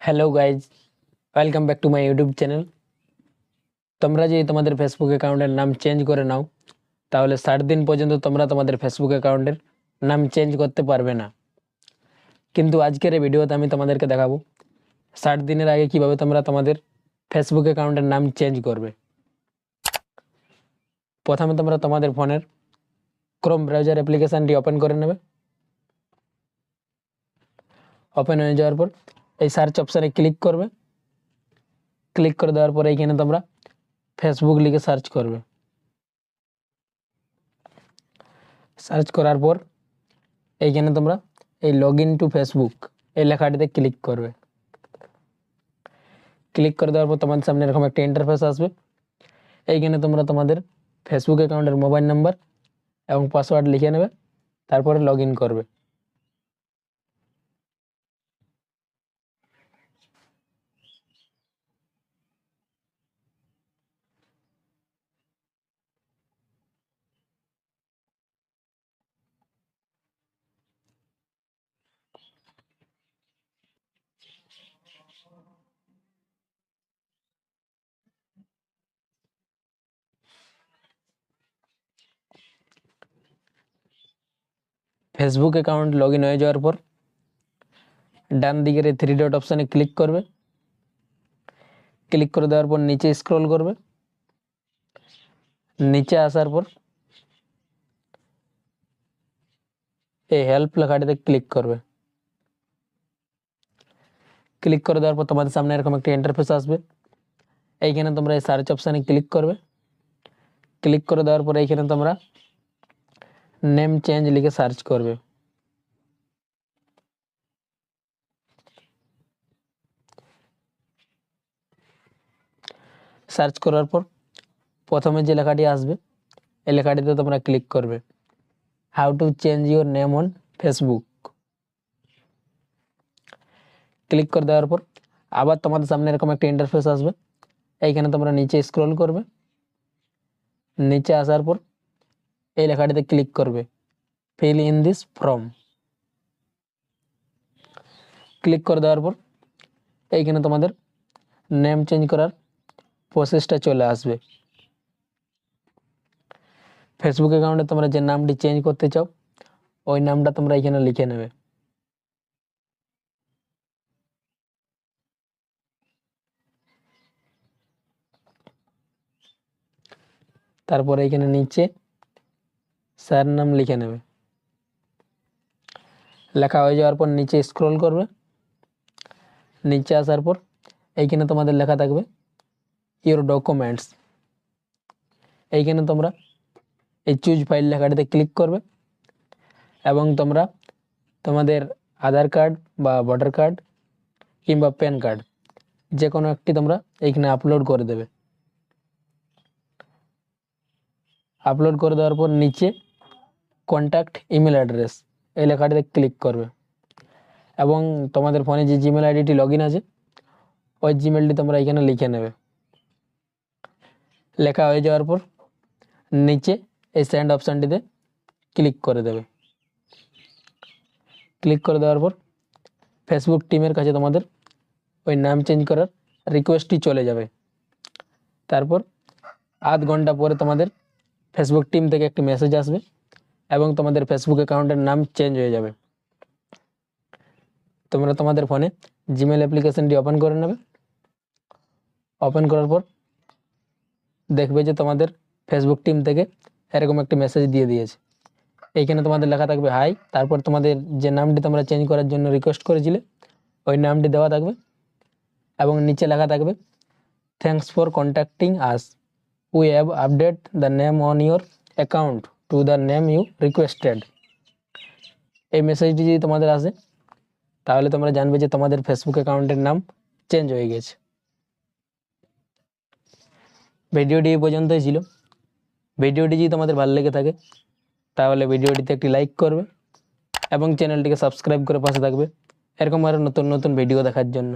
Hello guys, welcome back to my YouTube channel. তোমরা যদি তোমাদের ফেসবুক অ্যাকাউন্টের নাম চেঞ্জ করে নাও, তাহলে 60 দিন পর্যন্ত তোমরা তোমাদের ফেসবুক অ্যাকাউন্টের নাম চেঞ্জ করতে পারবে না। কিন্তু আজকের এই ভিডিওতে আমি তোমাদেরকে দেখাবো 60 দিনের আগে কিভাবে তোমরা তোমাদের ফেসবুক অ্যাকাউন্টের নাম চেঞ্জ করবে। প্রথমে তোমরা তোমাদের ফোনের ক্রোম ব্রাউজার অ্যাপ্লিকেশানটি ওপেন করে নেবে। ওপেন হয়ে যাওয়ার পর এই সার্চ অপশানে ক্লিক করবে। ক্লিক করে দেওয়ার পরে এইখানে তোমরা ফেসবুক লিখে সার্চ করবে। সার্চ করার পর এইখানে তোমরা এই লগ ইন টু ফেসবুক এই লেখাটিতে ক্লিক করবে। ক্লিক করে দেওয়ার পর তোমাদের সামনে এরকম একটা ইন্টারফেস আসবে। এইখানে তোমরা তোমাদের ফেসবুক অ্যাকাউন্টের মোবাইল নাম্বার এবং পাসওয়ার্ড লিখে নেবে, তারপরে লগ ইন করবে। ফেসবুক অ্যাকাউন্ট লগ ইন হয়ে যাওয়ার পর ডান দিকের এই 3 ডট অপশানে ক্লিক করবে। ক্লিক করে দেওয়ার পর নিচে স্ক্রল করবে। নিচে আসার পর এই হেল্প লেখাটিতে ক্লিক করবে। ক্লিক করে দেওয়ার পর তোমাদের সামনে এরকম একটা ইন্টারফেস আসবে। এইখানে তোমরা এই সার্চ অপশানে ক্লিক করবে। ক্লিক করে দেওয়ার পর এইখানে তোমরা নেম চেঞ্জ লিখে সার্চ করবে। সার্চ করার পর প্রথমে যে লেখাটি আসবে এই লেখাটিতে তোমরা ক্লিক করবে, how to change your name on Facebook. Click করে দেওয়ার পর আবার তোমাদের সামনে এরকম একটা ইন্টারফেস আসবে। এইখানে তোমরা নিচে স্ক্রল করবে। নিচে আসার পর এই লেখাটিতে ক্লিক করবে, fill in this form. Click করে দেওয়ার পর এইখানে তোমাদের নেম চেঞ্জ করার প্রসেসটা চলে আসবে। ফেসবুক অ্যাকাউন্টে তোমরা যে নামটি চেঞ্জ করতে চাও ওই নামটা তোমরা এখানে লিখে নেবে। তারপরে এখানে নিচে স্যার নাম লিখে নেবে। লেখা হয়ে যাওয়ার পর নিচে স্ক্রল করবে। নিচে আসার পর এইখানে তোমাদের লেখা থাকবে ইউর ডকুমেন্টস। এইখানে তোমরা এই চুজ ফাইল লেখাটিতে ক্লিক করবে এবং তোমরা তোমাদের আধার কার্ড বা ভোটার কার্ড কিংবা প্যান কার্ড যে কোনো একটি তোমরা এইখানে আপলোড করে দেবে। আপলোড করে দেওয়ার পর নিচে কন্ট্যাক্ট ইমেল অ্যাড্রেস এই লেখাটিতে ক্লিক করবে এবং তোমাদের ফোনে যে জিমেল আইডিটি লগ ইন আছে ওই জিমেলটি তোমরা এখানে লিখে নেবে। লেখা হয়ে যাওয়ার পর নিচে এই সেন্ড অপশানটিতে ক্লিক করে দেবে। ক্লিক করে দেওয়ার পর ফেসবুক টিমের কাছে তোমাদের ওই নাম চেঞ্জ করার রিকোয়েস্টটি চলে যাবে। তারপর আধ ঘন্টা পরে তোমাদের ফেসবুক টিম থেকে একটি মেসেজ আসবে এবং তোমাদের ফেসবুক অ্যাকাউন্টের নাম চেঞ্জ হয়ে যাবে। তোমরা তোমাদের ফোনে জিমেল অ্যাপ্লিকেশনটি ওপেন করে নেবে। ওপেন করার পর দেখবে যে তোমাদের ফেসবুক টিম থেকে এরকম একটি মেসেজ দিয়ে দিয়েছে। এইখানে তোমাদের লেখা থাকবে হাই, তারপর তোমাদের যে নামটি তোমরা চেঞ্জ করার জন্য রিকোয়েস্ট করেছিলে ওই নামটি দেওয়া থাকবে এবং নিচে লেখা থাকবে thanks for contacting us, we have update the name on your account to the name you requested. এই মেসেজটি যদি তোমাদের আসে তাহলে তোমরা জানবে যে তোমাদের ফেসবুক অ্যাকাউন্টের নাম চেঞ্জ হয়ে গেছে। ভিডিওটি এই পর্যন্তই ছিল। ভিডিওটি যদি তোমাদের ভালো লেগে থাকে তাহলে ভিডিওটিতে একটি লাইক করবে এবং চ্যানেলটিকে সাবস্ক্রাইব করে পাশে থাকবে এরকম আরও নতুন নতুন ভিডিও দেখার জন্য।